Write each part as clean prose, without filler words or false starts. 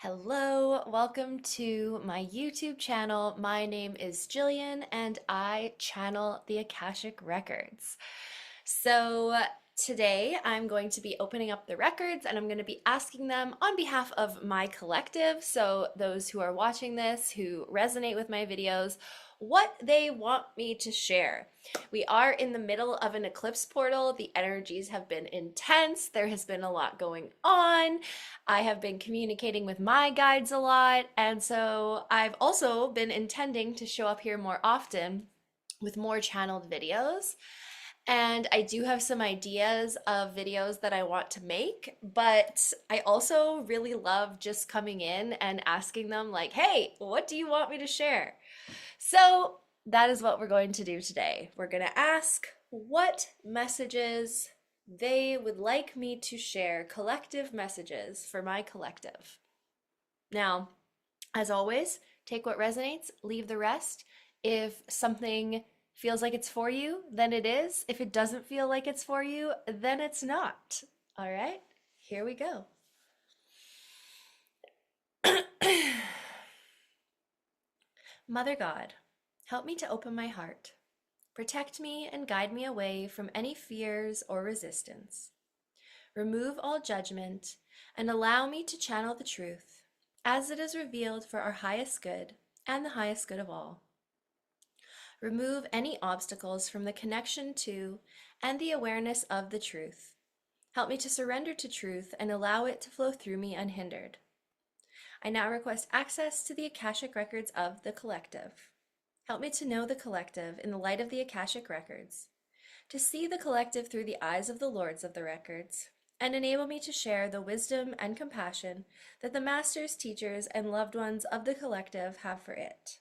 Hello, welcome to my YouTube channel. My name is Jillian and I channel the Akashic Records. So today I'm going to be opening up the records and I'm going to be asking them on behalf of my collective, so those who are watching this, who resonate with my videos, what they want me to share. We are in the middle of an eclipse portal. The energies have been intense. There has been a lot going on. I have been communicating with my guides a lot. And so I've also been intending to show up here more often with more channeled videos. And I do have some ideas of videos that I want to make, but I also really love just coming in and asking them, like, hey, what do you want me to share? So that is what we're going to do today. We're going to ask what messages they would like me to share, collective messages for my collective. Now, as always, take what resonates, leave the rest. If something feels like it's for you, then it is. If it doesn't feel like it's for you, then it's not. All right, here we go. Mother God, help me to open my heart. Protect me and guide me away from any fears or resistance. Remove all judgment and allow me to channel the truth as it is revealed for our highest good and the highest good of all. Remove any obstacles from the connection to and the awareness of the truth. Help me to surrender to truth and allow it to flow through me unhindered. I now request access to the Akashic Records of the collective. Help me to know the collective in the light of the Akashic Records, to see the collective through the eyes of the Lords of the Records, and enable me to share the wisdom and compassion that the masters, teachers, and loved ones of the collective have for it.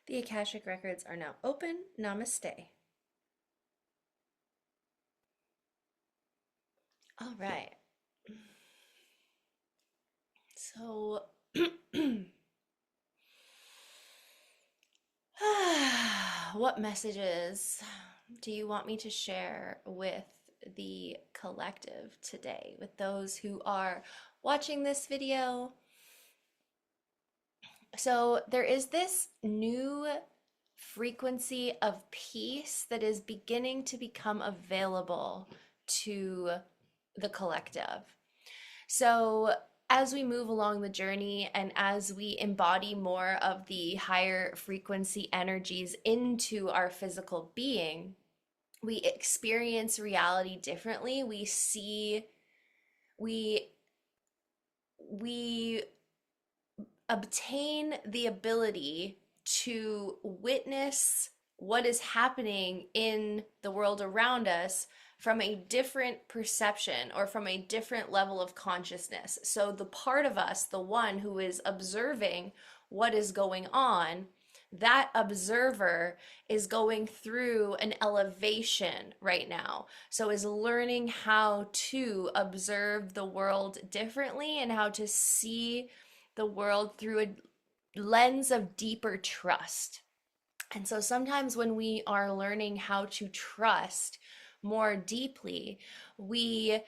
The Akashic Records are now open. Namaste. All right. So, what messages do you want me to share with the collective today, with those who are watching this video? So there is this new frequency of peace that is beginning to become available to the collective. So as we move along the journey and as we embody more of the higher frequency energies into our physical being, we experience reality differently. We obtain the ability to witness what is happening in the world around us from a different perception or from a different level of consciousness. So the part of us, the one who is observing what is going on, that observer is going through an elevation right now. So is learning how to observe the world differently and how to see the world through a lens of deeper trust. And so sometimes when we are learning how to trust more deeply, we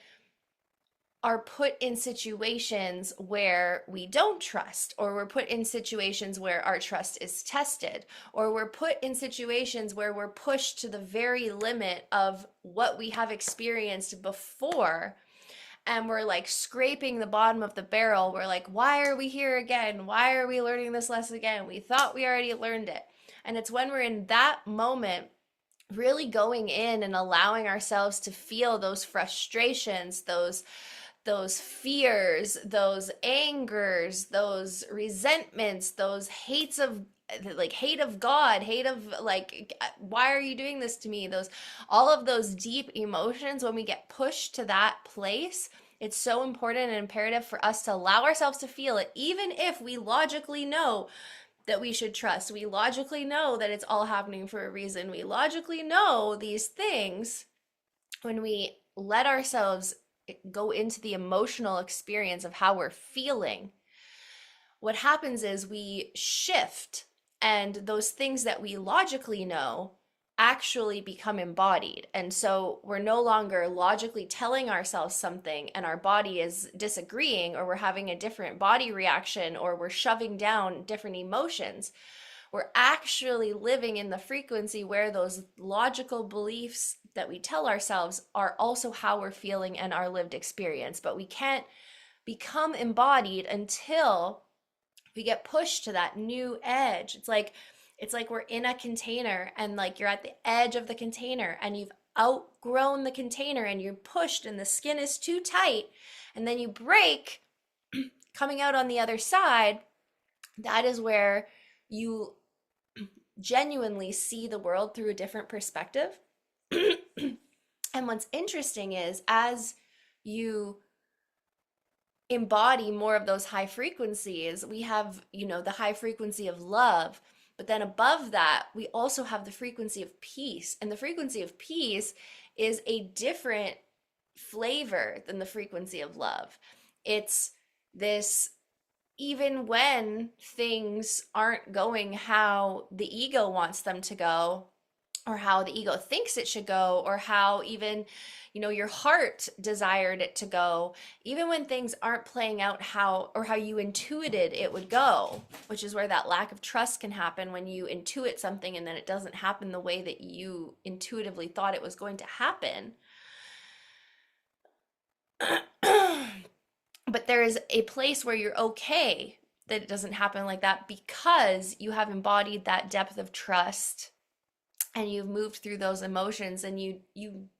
are put in situations where we don't trust, or we're put in situations where our trust is tested, or we're put in situations where we're pushed to the very limit of what we have experienced before. And we're like scraping the bottom of the barrel. We're like, why are we here again? Why are we learning this lesson again? We thought we already learned it. And it's when we're in that moment, really going in and allowing ourselves to feel those frustrations, those fears, those angers, those resentments, those hates of like hate of God, hate of like, why are you doing this to me? All of those deep emotions, when we get pushed to that place, it's so important and imperative for us to allow ourselves to feel it, even if we logically know that we should trust. We logically know that it's all happening for a reason. We logically know these things. When we let ourselves go into the emotional experience of how we're feeling, what happens is we shift, and those things that we logically know actually become embodied. And so we're no longer logically telling ourselves something and our body is disagreeing, or we're having a different body reaction, or we're shoving down different emotions. We're actually living in the frequency where those logical beliefs that we tell ourselves are also how we're feeling and our lived experience. But we can't become embodied until we get pushed to that new edge. It's like we're in a container, and like you're at the edge of the container and you've outgrown the container and you're pushed and the skin is too tight, and then you break. Coming out on the other side, that is where you genuinely see the world through a different perspective. And what's interesting is, as you embody more of those high frequencies, we have, the high frequency of love, but then above that, we also have the frequency of peace. And the frequency of peace is a different flavor than the frequency of love. It's this, even when things aren't going how the ego wants them to go, or how the ego thinks it should go, or how even, your heart desired it to go, even when things aren't playing out how you intuited it would go, which is where that lack of trust can happen, when you intuit something and then it doesn't happen the way that you intuitively thought it was going to happen. But there is a place where you're okay that it doesn't happen like that, because you have embodied that depth of trust and you've moved through those emotions, and you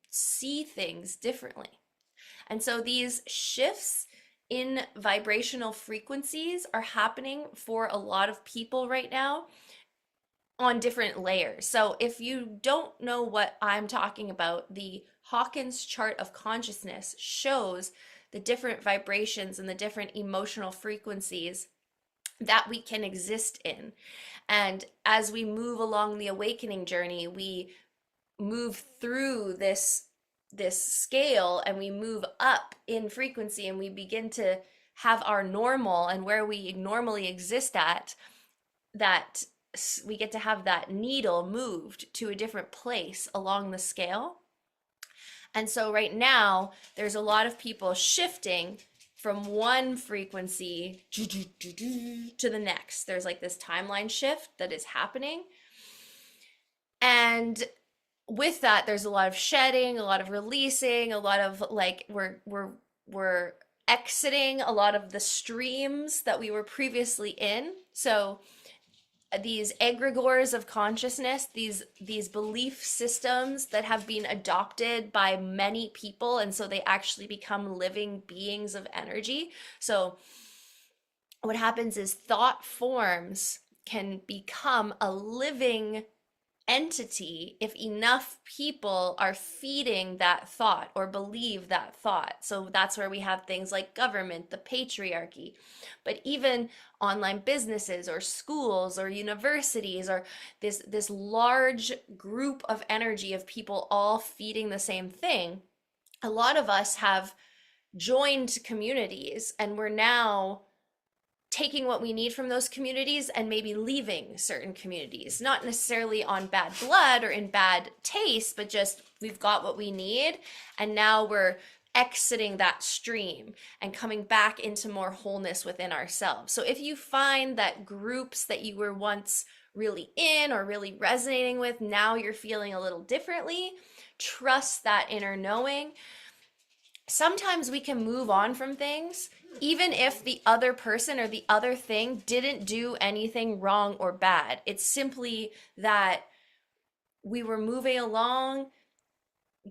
see things differently. And so these shifts in vibrational frequencies are happening for a lot of people right now on different layers. So if you don't know what I'm talking about, the Hawkins chart of consciousness shows the different vibrations and the different emotional frequencies that we can exist in. And as we move along the awakening journey, we move through this scale, and we move up in frequency, and we begin to have our normal, and where we normally exist at, that we get to have that needle moved to a different place along the scale. And so right now there's a lot of people shifting from one frequency to the next. There's like this timeline shift that is happening. And with that, there's a lot of shedding, a lot of releasing, a lot of like we're exiting a lot of the streams that we were previously in. So these egregores of consciousness, these belief systems that have been adopted by many people, and so they actually become living beings of energy. So what happens is thought forms can become a living entity if enough people are feeding that thought or believe that thought. So that's where we have things like government, the patriarchy, but even online businesses or schools or universities, or this large group of energy of people all feeding the same thing. A lot of us have joined communities, and we're now taking what we need from those communities and maybe leaving certain communities, not necessarily on bad blood or in bad taste, but just we've got what we need, and now we're exiting that stream and coming back into more wholeness within ourselves. So if you find that groups that you were once really in or really resonating with, now you're feeling a little differently, trust that inner knowing. Sometimes we can move on from things even if the other person or the other thing didn't do anything wrong or bad. It's simply that we were moving along,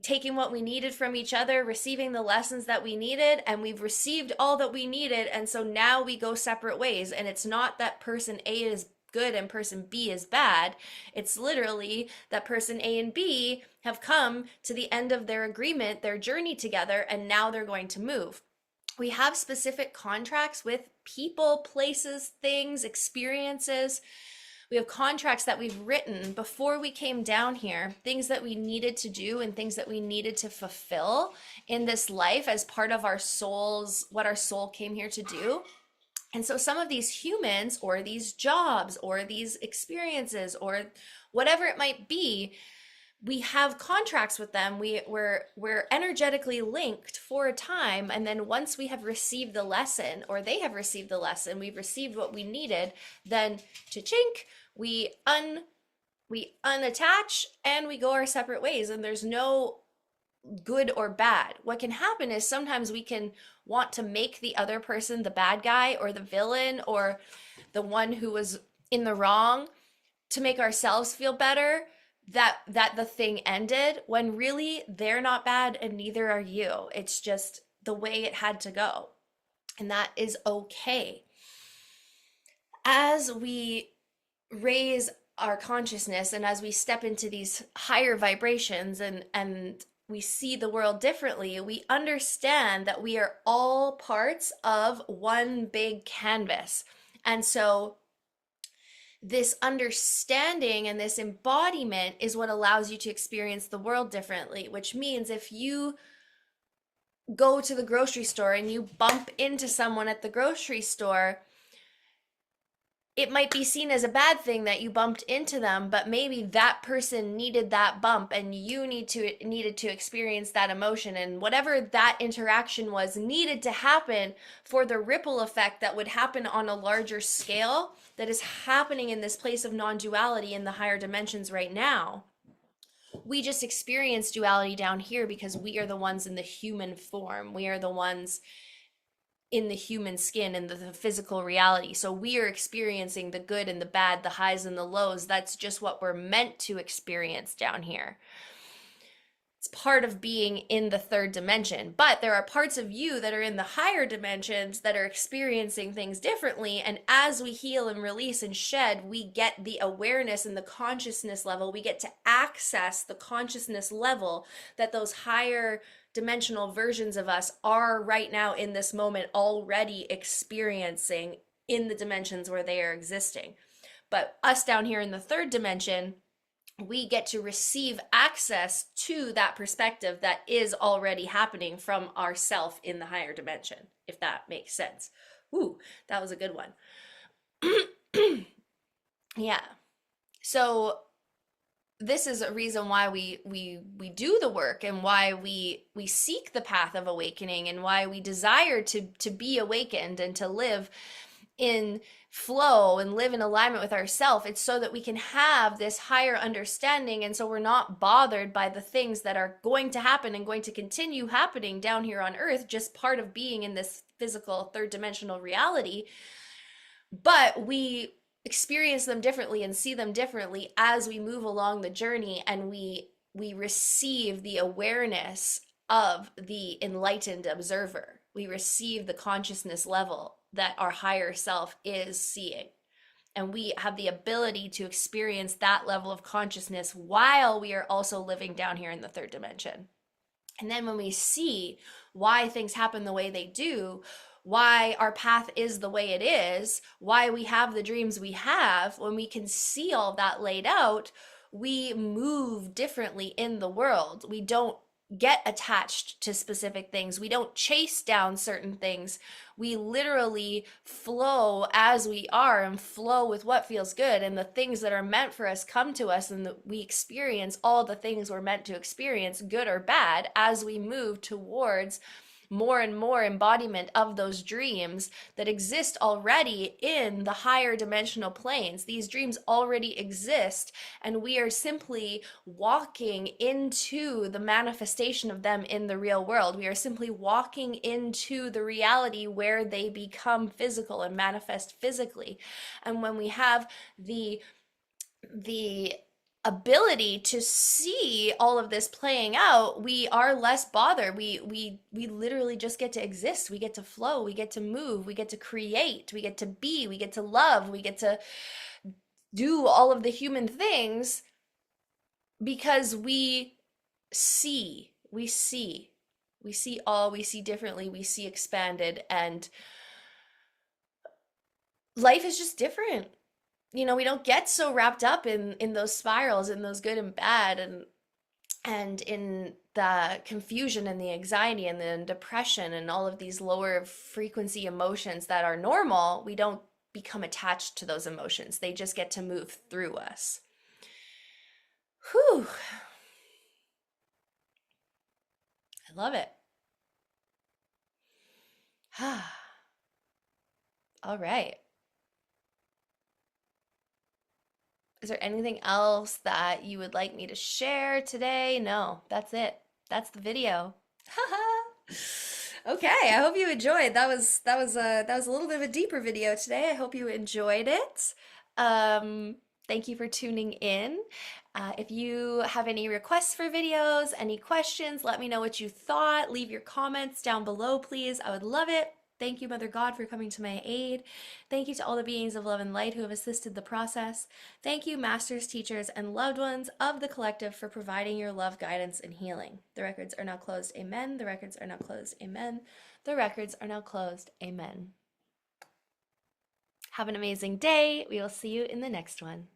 taking what we needed from each other, receiving the lessons that we needed, and we've received all that we needed, and so now we go separate ways. And it's not that person A is good and person B is bad. It's literally that person A and B have come to the end of their agreement, their journey together, and now they're going to move. We have specific contracts with people, places, things, experiences. We have contracts that we've written before we came down here, things that we needed to do and things that we needed to fulfill in this life as part of our souls, what our soul came here to do. And so some of these humans or these jobs or these experiences or whatever it might be, we have contracts with them. We're energetically linked for a time, and then once we have received the lesson, or they have received the lesson, we've received what we needed, then cha-chink, we unattach and we go our separate ways, and there's no good or bad. What can happen is sometimes we can want to make the other person the bad guy or the villain or the one who was in the wrong to make ourselves feel better that the thing ended, when really they're not bad and neither are you. It's just the way it had to go. And that is okay. As we raise our consciousness and as we step into these higher vibrations and we see the world differently, we understand that we are all parts of one big canvas. And so this understanding and this embodiment is what allows you to experience the world differently, which means if you go to the grocery store and you bump into someone at the grocery store, it might be seen as a bad thing that you bumped into them, but maybe that person needed that bump and you needed to experience that emotion, and whatever that interaction was needed to happen for the ripple effect that would happen on a larger scale that is happening in this place of non-duality in the higher dimensions right now. We just experience duality down here because we are the ones in the human form. We are the ones in the human skin and the physical reality. So we are experiencing the good and the bad, the highs and the lows. That's just what we're meant to experience down here. It's part of being in the third dimension. But there are parts of you that are in the higher dimensions that are experiencing things differently. And as we heal and release and shed, we get the awareness and the consciousness level. We get to access the consciousness level that those higher dimensional versions of us are right now in this moment already experiencing in the dimensions where they are existing. But us down here in the third dimension, we get to receive access to that perspective that is already happening from ourself in the higher dimension, if that makes sense. Ooh, that was a good one. Yeah. So this is a reason why we do the work, and why we seek the path of awakening, and why we desire to be awakened and to live in flow and live in alignment with ourselves. It's so that we can have this higher understanding, and so we're not bothered by the things that are going to happen and going to continue happening down here on earth, just part of being in this physical third dimensional reality. But we experience them differently and see them differently as we move along the journey, and we receive the awareness of the enlightened observer. We receive the consciousness level that our higher self is seeing, and we have the ability to experience that level of consciousness while we are also living down here in the third dimension. And then when we see why things happen the way they do, why our path is the way it is, why we have the dreams we have, when we can see all that laid out, we move differently in the world. We don't get attached to specific things. We don't chase down certain things. We literally flow as we are and flow with what feels good, and the things that are meant for us come to us, and we experience all the things we're meant to experience, good or bad, as we move towards more and more embodiment of those dreams that exist already in the higher dimensional planes. These dreams already exist, and we are simply walking into the manifestation of them in the real world. We are simply walking into the reality where they become physical and manifest physically. And when we have the ability to see all of this playing out, we are less bothered. We literally just get to exist. We get to flow. We get to move. We get to create. We get to be. We get to love. We get to do all of the human things because we see. We see all, we see differently, we see expanded, and life is just different. You know, we don't get so wrapped up in those spirals, in those good and bad, and in the confusion and the anxiety and the depression and all of these lower frequency emotions that are normal. We don't become attached to those emotions. They just get to move through us. Whew. I love it. All right. Is there anything else that you would like me to share today? No, that's it. That's the video. Okay, I hope you enjoyed. That was a little bit of a deeper video today. I hope you enjoyed it. Um, Thank you for tuning in. If you have any requests for videos, any questions, let me know what you thought. Leave your comments down below, please. I would love it. Thank you, Mother God, for coming to my aid. Thank you to all the beings of love and light who have assisted the process. Thank you, masters, teachers, and loved ones of the collective for providing your love, guidance, and healing. The records are now closed. Amen. The records are now closed. Amen. The records are now closed. Amen. Have an amazing day. We will see you in the next one.